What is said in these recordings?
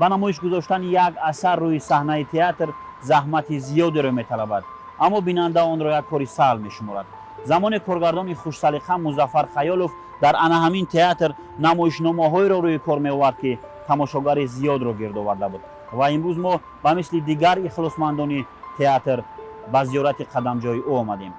ба намоиш гузоштани як асар рӯи саҳнаи театр заҳмати зиёдеро металабад, аммо бинанда онро як кори саҳл мешуморад. замоне коргардони хушсалиқа Музаффар Хаёлов дар ана ҳамин театр намоишномаҳоеро рӯи кор меовард ки тамошогари зиёдро гирдоварда буд. ва имрӯз мо ба мисли дигар ихлосмандони театр ба зиёрати қадамҷои ӯ омадем.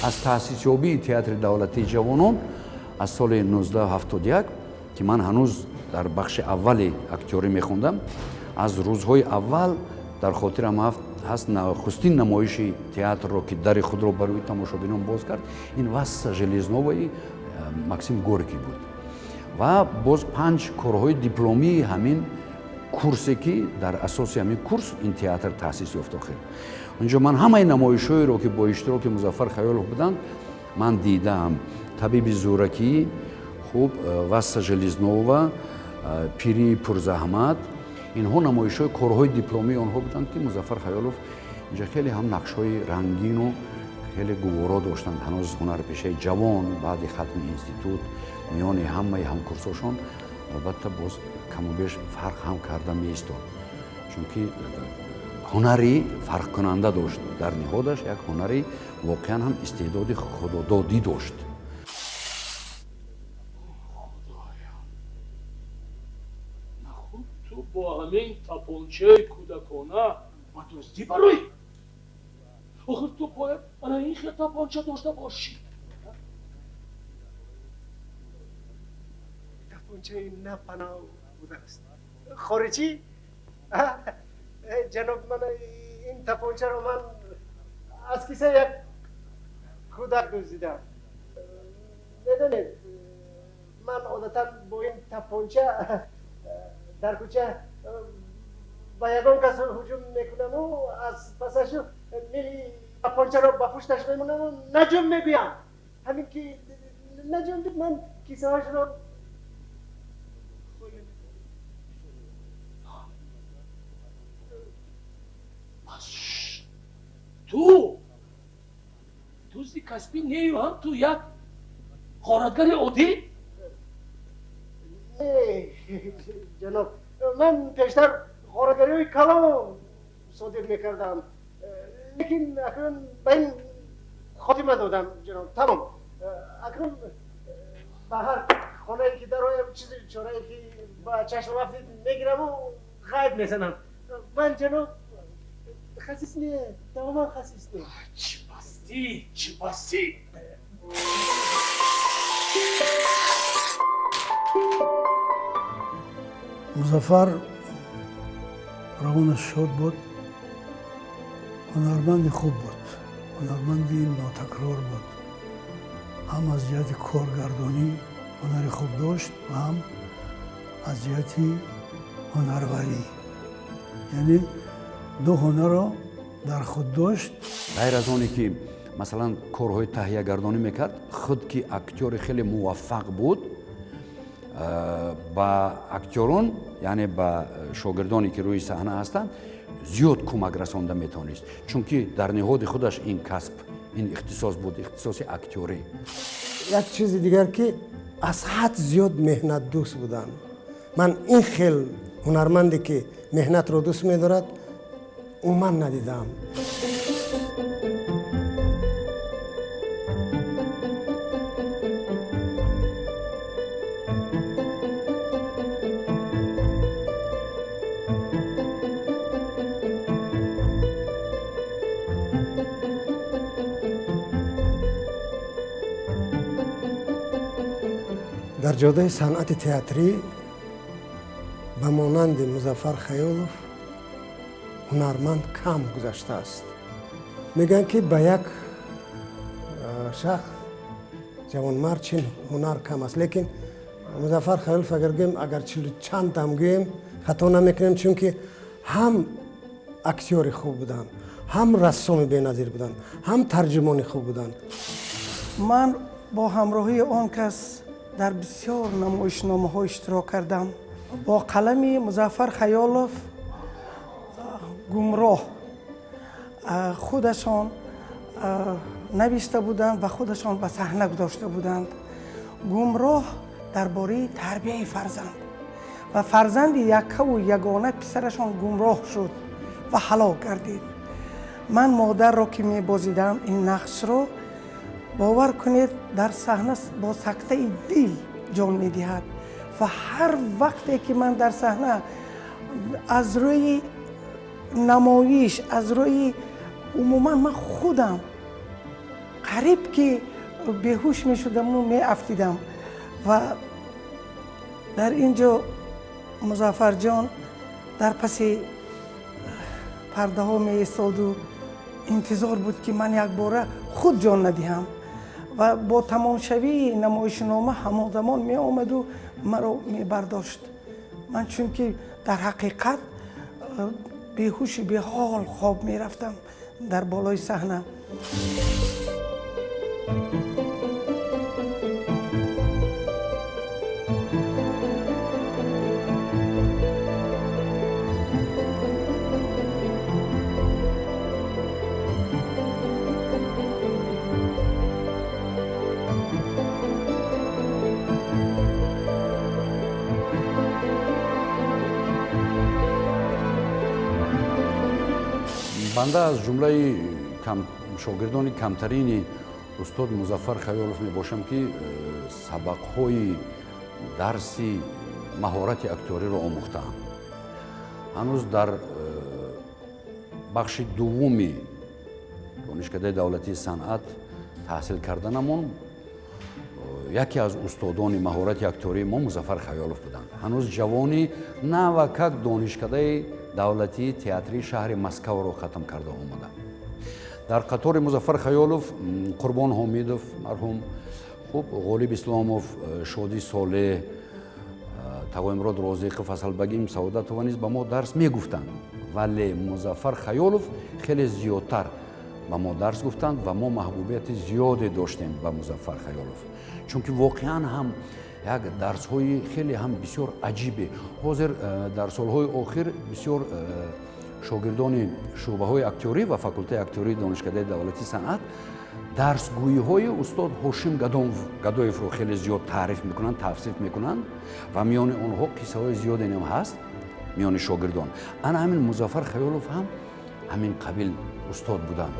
аз таъсисёбии театри давлатии ҷавонон аз соли 1971 ки ман ҳанӯз дар бахши аввали актёрӣ мехондам, аз рӯзҳои аввал дар хотирам ҳаст нахустин намоиши театрро ки дари худро барои тамошобинон боз кард, ин Васса Железноваи Максим Горький буд. ва боз 5 корҳои дипломии ҳамин курсе ки дар асоси ҳамин курс ин театр таъсис ёфт. охир онҷо ман ҳамаи намоишҳоеро ки бо иштироки Музаффар Хаёлов буданд ман дидаам. Табиби зӯракӣ, хуб, Васса Железнова, Пирии пурзаҳмат, инҳо намоишҳои корҳои дипломии онҳо буданд ки Музаффар Хаёлов инҷа хеле ҳам нақшҳои рангину хеле гуворо доштанд. ҳанӯз ҳунарпешаи ҷавон баъди хатми институт миёни ҳамаи ҳамкурсошон албатта боз камубеш фарқ ҳам карда меистод, чунки ҳунари фарқкунанда дошт. дар ниҳодаш як ҳунари воқеан ҳам истеъдоди худододӣ дошт. нахуб ту бо ҳамин тапончаи кӯдакона ба дуздӣ бароӣ? охир ту бояд ана ин хел тапонча дошта бошӣ. тапончаи напана будааст. хориҷӣ? ҷаноб, ман ин тапончаро ман аз кисаи як кӯдак дуздидам. медонед, ман одатан бо ин тапонча дар кӯча ба ягон кас ҳуҷум мекунаму аз пасашу мили тапончаро ба пушташ мемонаму наҷум мебиям. ҳамин ки наҷум бид, ман кисаҳошро ту дузди касбӣ нею, ҳам ту як ғоратгари оддӣ? не ҷаноб, ман пештар ғоратгариҳои калон содир мекардам, лекин акнун ба ин хотима додам ҷаноб. тамом. акнун ба ҳар хонае ки дароям чизи чорае ки ба чашмам афтид мегираму ғайб мезанам. ман ҷаноб хасис не, тамоман хасис не. чӣ басӣ? Музаффар равонаш шод буд, ҳунарманди хуб буд, ҳунарманди нотакрор буд. ҳам аз ҷиҳати коргардонӣ ҳунари хуб дошт ва ҳам аз ҷиҳати ҳунарварӣ, яъне ду ҳунарро дар худ дошт. ғайр аз оне ки масалан корҳои таҳиягардонӣ мекард, худ ки актёри хеле муваффақ буд, ба актёрон, яъне ба шогирдоне ки рӯи саҳна ҳастанд, зиёд кӯмак расонда метавонист, чунки дар ниҳоди худаш ин касб, ин ихтисос буд, ихтисоси актёрӣ. як чизи дигар ки аз ҳад зиёд меҳнатдӯст буданд. ман ин хел ҳунарманде ки меҳнатро дӯст медорад умуман надидам. дар ҷодаи санъати театрӣ ба монанди Музаффар Хаёлов ҳунарманд кам гузаштааст. мегӯянд ки ба як шахс ҷавонмард чин ҳунар кам аст, лекин مظفر خیالوف اگر گیم اگر چند تام گیم خطا نمیکنیم چون که هم اکتیوری خوب بودن هم رسام بی‌نظیر بودن هم ترجمان خوب بودن. من با همراهی آن کس در بسیار نمایشنامه‌ها اشتراک کردم. با قلم مظفر خیالوف گمراه خودشان نوشته بودند و خودشان به صحنه گذاشته بودند. گمراه درباره تربیت فرزند و فرزند یکه و یگانه پسرشان گمراه شد و هلاک گردید. من مادر را که می‌بازیدم این نقش رو باور کنید در صحنه با سکته دل جان می‌دهد و هر وقتی که من در صحنه از روی نمایش از روی عموما من خودم قریب که بیهوش می‌شدم و می‌افتیدم و در اینجا مظفر جان در پس پرده ها می ایستاد و انتظار بود که من یک باره خود جان ندهم و با تماشاوی نمایشنامه همزمان می آمد و مرا می برداشت. من چون که در حقیقت بیهوش به حال خواب می رفتم در بالای صحنه. банда аз ҷумлаи шогирдони камтарини устод музаффар хаёлов мебошам ки сабақҳои дарси маҳорати актёриро омӯхтаам. ҳанӯз дар бахши дуввуми донишкадаи давлатии санъат таҳсил карданамон яке аз устодони маҳорати актёрии мо музаффар хаёлов буданд. ҳанӯз ҷавони навакак донишкадаи давлатии театрии шаҳри Москваро хатм карда омада. дар қатори музаффар хаёлов Қурбон ҳомидов марҳум, хуб Ғолиб Исломов, Шодӣ Солеҳ, Тағоимрод Розиқов, Асалбагим Саодатова низ ба мо дарс мегуфтанд, вале Музаффар хаёлов хеле зиёдтар ба мо дарс гуфтанд ва мо маҳбубияти зиёде доштем ба Музаффар хаёлов, чунки воқеан ҳам як дарсҳои хеле ҳам бисёр аҷибе. ҳозир дар солҳои охир бисёр шогирдони шуъбаҳои актёрӣ ва факултаи актёрии донишкадаи давлатии санъат дарсгӯиҳои устод Ҳошим Гадоевро хеле зиёд таъриф мекунанд, тавсиф мекунанд ва миёни онҳо қиссаҳои зиёде ниҳам ҳаст миёни шогирдон. ана ҳамин Музаффар хаёлов ҳам ҳамин қабил устод буданд.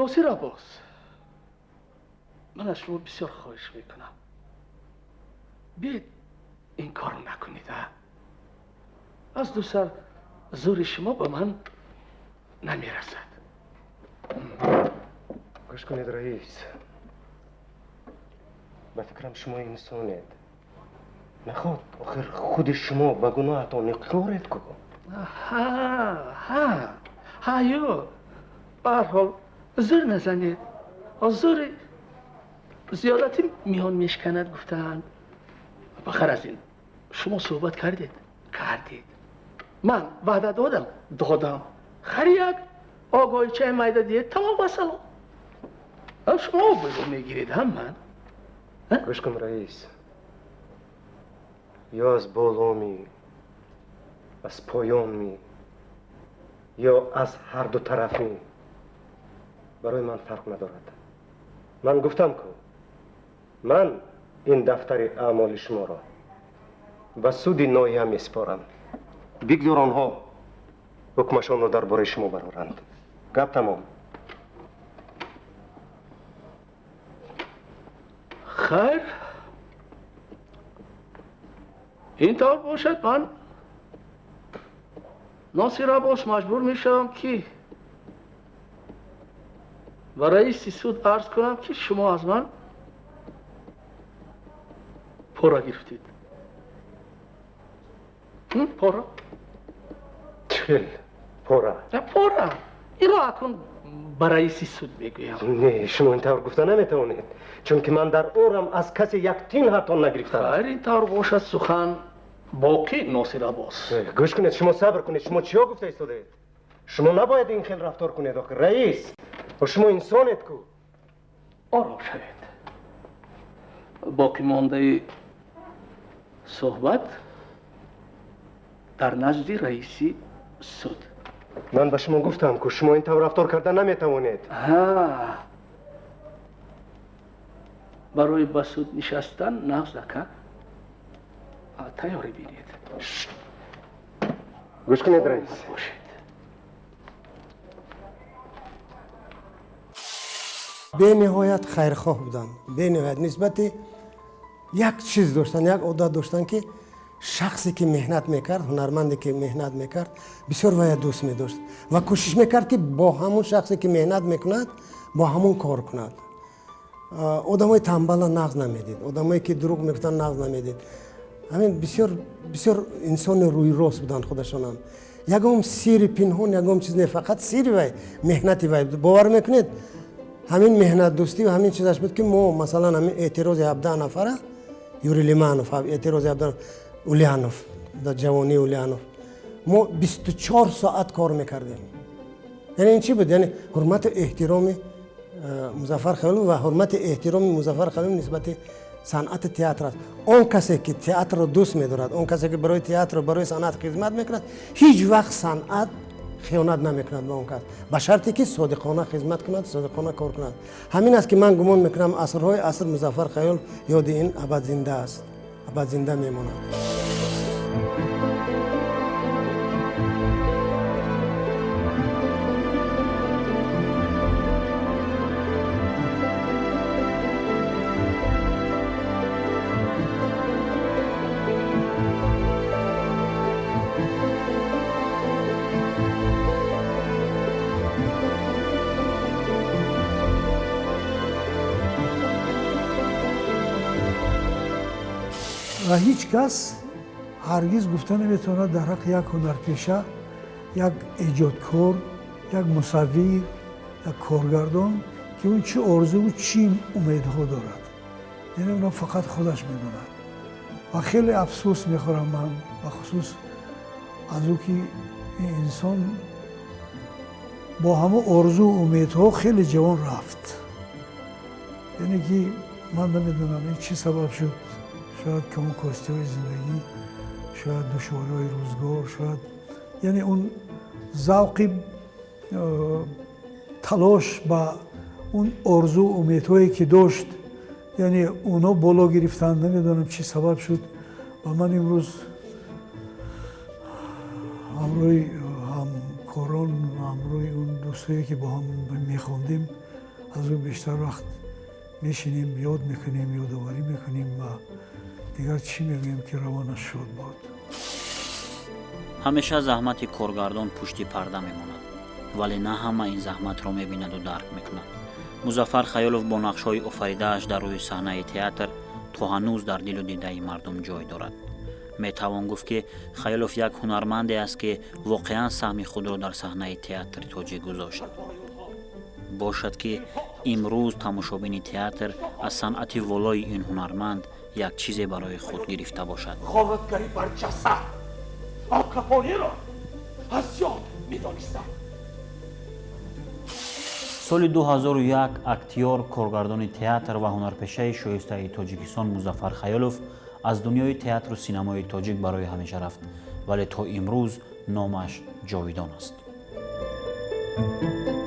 ناصر عباس، من از شما بسیار خواهش میکنم بیاید این کار نکنید. از دو سر زور شما به من نمیرسد. گوش کنید رئیس، به فکرم شما انسانید. نخواد آخر خود شما به گناهتان اقرارت کن. هایو به هر حال زور نزنید. زور زیادتی میان میشکند گفتن. بخیر از این شما صحبت کردید. من وعده دادم. خری یک آگاهی چه مایده دید تمام بسلام. شما بگو میگیرید هم من. گوش کن رئیس، یا از بالا می از پایان می یا از هر دو طرفی برای من فرق ندارد. من گفتم که من این دفتر اعمال شما را به سود ناحیه میسپارم. بگذار آنها حکمشان را درباره شما برآورند. گپ تمام. خیر، این طور باشد من ناصر عباس مجبور میشم که و رئیس سود عرض کنم که شما از من پورا گرفتید. پورا؟ چل پورا؟ پورا این را اکن به رئیس سود بگویم. نه، شما این طور گفته نمیتوانید، چون که من در عمرم از کسی یک تین حتی نگرفتم. خیر، این طور باشد سخن باقی ناصر عباس. گوش کنید، شما صبر کنید. شما چیا گفته ایستادید؟ شما نباید این خیل رفتار کنید آخه رئیس. و شما انسانید کو. آرام شوید. باقی مانده صحبت در نزد رئیسی سود. من به شما گفتم که شما این طور رفتار کردن نمیتوانید. برای به سود نشستن نغزکه تیاری بینید. گوش کنید رئیس. باشید. به نهایت خیرخواه بودن. به نهایت نسبت یک چیز داشتن، یک عادت داشتن که شخصی که مهنت میکرد، هنرمندی که مهنت میکرد بسیار باید دوست میداشت و کوشش میکرد که با همون شخصی که مهنت میکند با همون کار کند. آدمای تنبل نغز نمیدید، آدمایی که دروغ میگفتن نغز نمیدید. همین بسیار انسان روی راست بودن خودشان هم. یکم سیر پنهان، یکم چیز نه، فقط سیر وای مهنت وای. باور میکنید همین مهنت دوستی و همین چیزاش بود که ما مثلا همین اعتراض 17 نفره یوری لیمانوف، اعتراض 17 اولیانوف، در جوانی اولیانوف، ما 24 ساعت کار میکردیم. یعنی این چی بود؟ یعنی حرمت احترام مظفر خیالوف و حرمت احترام مظفر خیالوف نسبت صنعت تئاتر است. اون کسی که تئاتر رو دوست می‌دارد، اون کسی که برای تئاتر و برای صنعت خدمت می‌کند، هیچ وقت صنعت خیانت نمی‌کند به اون کس، به شرطی که صادقانه خدمت کند، صادقانه کار کند. همین است که من گمان می‌کنم عصرهای عصر مظفر خیالوف یاد این ابد زنده است، ابد زنده می‌ماند. و هیچ کس هرگز گفته نمیتواند در حق یک هنرپیشه، یک ایجادکار، یک مصور، یک کارگردان که اون چه آرزو و چه امیدها دارد. یعنی اونا فقط خودش میدوند. و خیلی افسوس میخورم من و خصوص از او که این انسان با همه آرزو و امیدها خیلی جوان رفت. یعنی که من نمیدونم این چی سبب شد. شاید کم کاستی های زندگی، شاید دشواری های روزگار، شاید یعنی اون ذوق تلاش با اون آرزو و امیدهایی که داشت، یعنی اونا بالا گرفتن. نمیدونم چی سبب شد و من امروز همروی همکاران و همروی اون دوستایی که با هم میخوندیم از اون بیشتر وقت میشینیم، یاد میکنیم، یادآوری میکنیم و دیگر چی میگویم که روانش شد بود. همیشه زحمت کارگردان پشت پرده میماند، ولی نه همه این زحمت را میبیند و درک میکند. مظفر خیالوف با نقش‌های آفریده‌اش در روی صحنه تئاتر تا هنوز در دل و دیده مردم جای دارد. میتوان گفت که خیالوف یک هنرمندی است که واقعا سهم خود را در صحنه تئاتر تاجیک گذاشت. باشد که امروز تماشابین تئاتر از صنعت والای این هنرمند یک چیزی برای خود گرفته باشد. خالدگری برجسته آکاپونی را از یاد می‌دانستم. سال 2001 اکتیور، کارگردان تئاتر و هنرپیشه شایسته تاجیکستان مظفر خیالوف از دنیای تئاتر و سینمای تاجیک برای همیشه رفت، ولی تا امروز نامش جاویدان است. میکنم.